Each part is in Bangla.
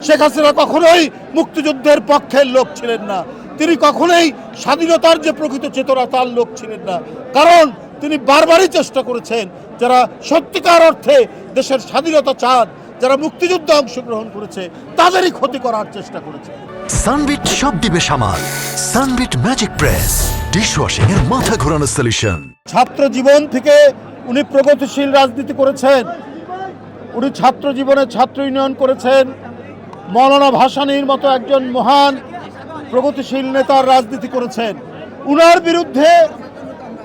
শেখ হাসিনা কখনোই মুক্তিযুদ্ধের পক্ষের লোক ছিলেন না। তিনি কখনোই স্বাধীনতার যে প্রকৃত চেতনা তার লোক ছিলেন না। কারণ তিনি বারবারই চেষ্টা করেছেন যারা সত্যিকার অর্থে দেশের স্বাধীনতা চান, যারা মুক্তিযুদ্ধে অংশগ্রহণ করেছে তাদেরই ক্ষতি করার চেষ্টা করেছে। সানবিট সব দিবে সামাল। সানবিট ম্যাজিক প্রেস ডিশওয়াশিং এর মাথা ঘোরানো সলিউশন। ছাত্র জীবন থেকে উনি প্রগতিশীল রাজনীতি করেছেন। উনি ছাত্র জীবনে ছাত্র ইউনিয়ন করেছেন। মৌলানা ভাসানীর মতো একজন মহান প্রগতিশীল নেতার রাজনীতি করেছেন। উনার বিরুদ্ধে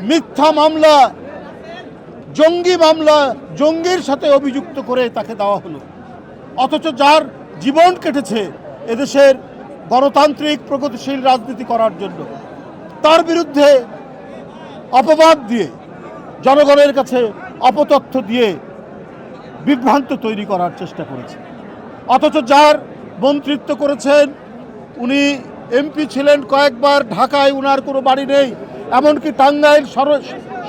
মিথ্যা মামলা, জঙ্গি মামলা, জঙ্গির সাথে অভিযুক্ত করে তাকে দেওয়া হলো। অথচ যার জীবন কেটেছে এদেশের গণতান্ত্রিক প্রগতিশীল রাজনীতি করার জন্য, তার বিরুদ্ধে অপবাদ দিয়ে, জনগণের কাছে অপতথ্য দিয়ে বিভ্রান্ত তৈরি করার চেষ্টা করেছে। অথচ যার মন্ত্রিত্ব করেছেন, উনি এমপি ছিলেন কয়েকবার, ঢাকায় উনার কোনো বাড়ি নেই। এমনকি টাঙ্গাইল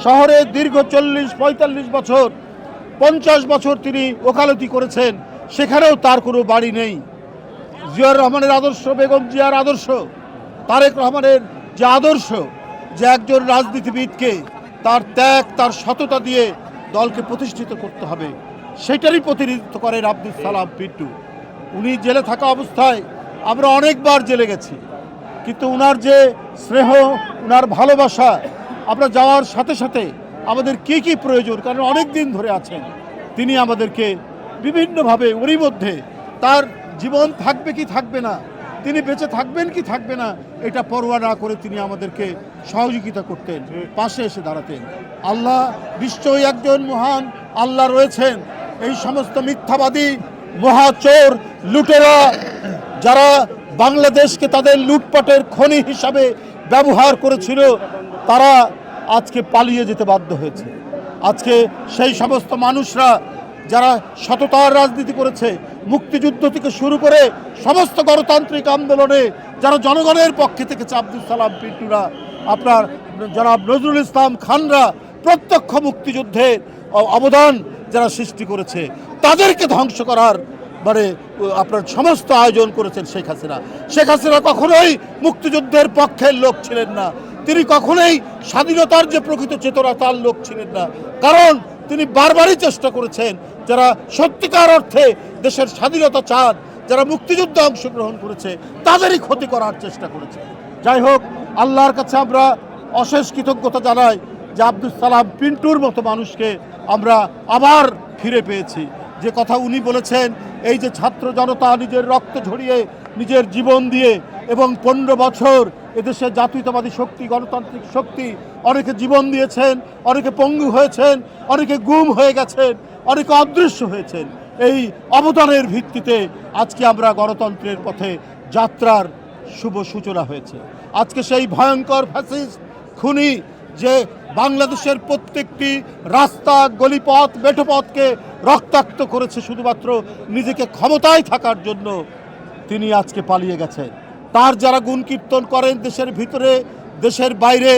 শহরে দীর্ঘ 40-45 বছর, 50 বছর তিনি ওকালতি করেছেন, সেখানেও তার কোনো বাড়ি নেই। জিয়াউর রহমানের আদর্শ, বেগম জিয়ার আদর্শ, তারেক রহমানের যে আদর্শ, যে একজন রাজনীতিবিদকে তার ত্যাগ, তার সততা দিয়ে দলকে প্রতিষ্ঠিত করতে হবে, সেটারই প্রতিনিধিত্ব করেন আব্দুল সালাম পিন্টু। উনি জেলে থাকা অবস্থায় আমরা অনেকবার জেলে গেছি, কিন্তু উনার যে স্নেহ, উনার ভালোবাসা, আমরা যাওয়ার সাথে সাথে আমাদের কী কী প্রয়োজন, কারণ অনেক দিন ধরে আছেন তিনি, আমাদেরকে বিভিন্নভাবে ওরই মধ্যে তার জীবন থাকবে কি থাকবে না, তিনি বেঁচে থাকবেন কি থাকবে না, এটা পরোয়া না করে তিনি আমাদেরকে সহযোগিতা করতেন, পাশে এসে দাঁড়াতেন। আল্লাহ নিশ্চয়ই একজন মহান আল্লাহ রয়েছেন। এই সমস্ত মিথ্যাবাদী, মহাচোর, লুটেরা যারা বাংলাদেশকে তাদের লুটপাটের খনি হিসাবে ব্যবহার করেছিল, তারা আজকে পালিয়ে যেতে বাধ্য হয়েছে। আজকে সেই সমস্ত মানুষরা যারা সততার রাজনীতি করেছে, মুক্তিযুদ্ধ থেকে শুরু করে সমস্ত গণতান্ত্রিক আন্দোলনে যারা জনগণের পক্ষে থেকেছে, আব্দুল সালাম পিন্টুরা, আপনার জনাব নজরুল ইসলাম খানরা, প্রত্যক্ষ মুক্তিযুদ্ধে অবদান যারা সৃষ্টি করেছে, তাদেরকে ধ্বংস করার আপনার সমস্ত আয়োজন করেছেন শেখ হাসিনা। শেখ হাসিনা কখনোই মুক্তিযুদ্ধের পক্ষের লোক ছিলেন না। তিনি কখনোই স্বাধীনতার যে প্রকৃত চেতনা তার লোক ছিলেন না। কারণ তিনি বারবারই চেষ্টা করেছেন যারা সত্যিকার অর্থে দেশের স্বাধীনতা চান, যারা মুক্তিযুদ্ধে অংশগ্রহণ করেছে, তাদেরই ক্ষতি করার চেষ্টা করেছে। যাই হোক, আল্লাহর কাছে আমরা অশেষ কৃতজ্ঞতা জানাই যে আব্দুল সালাম পিন্টুর মতো মানুষকে আমরা আবার ফিরে পেয়েছি। যে কথা উনি বলেছেন, এই যে ছাত্র জনতা নিজের রক্ত ঝরিয়ে, নিজের জীবন দিয়ে এবং 15 বছর এদেশে জাতীয়তাবাদী শক্তি, গণতান্ত্রিক শক্তি, অনেকে জীবন দিয়েছেন, অনেকে পঙ্গু হয়েছেন, অনেকে গুম হয়ে গেছেন, অনেকে অদৃশ্য হয়েছেন। এই অবদানের ভিত্তিতে আজকে আমরা গণতন্ত্রের পথে যাত্রার শুভ সূচনা হয়েছে। আজকে সেই ভয়ঙ্কর ফ্যাসিস্ট খুনি যে বাংলাদেশের প্রত্যেকটি রাস্তা, গলিপথ, মেঠোপথকে রক্তাক্ত করেছে শুধুমাত্র নিজেকে ক্ষমতায় থাকার জন্য, তিনি আজকে পালিয়ে গেছেন। তার যারা গুণ কীর্তন করেন দেশের ভিতরে, দেশের বাইরে,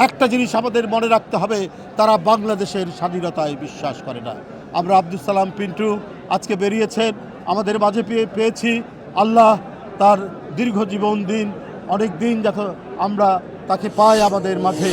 একটা জিনিস আমাদের মনে রাখতে হবে, তারা বাংলাদেশের স্বাধীনতায় বিশ্বাস করে না। আমরা আব্দুল সালাম পিন্টু আজকে বেরিয়েছেন, আমাদের মাঝে পেয়েছি। আল্লাহ তার দীর্ঘ জীবন দিন, অনেক দিন যাতে আমরা তাকে পাই আমাদের মাঝে।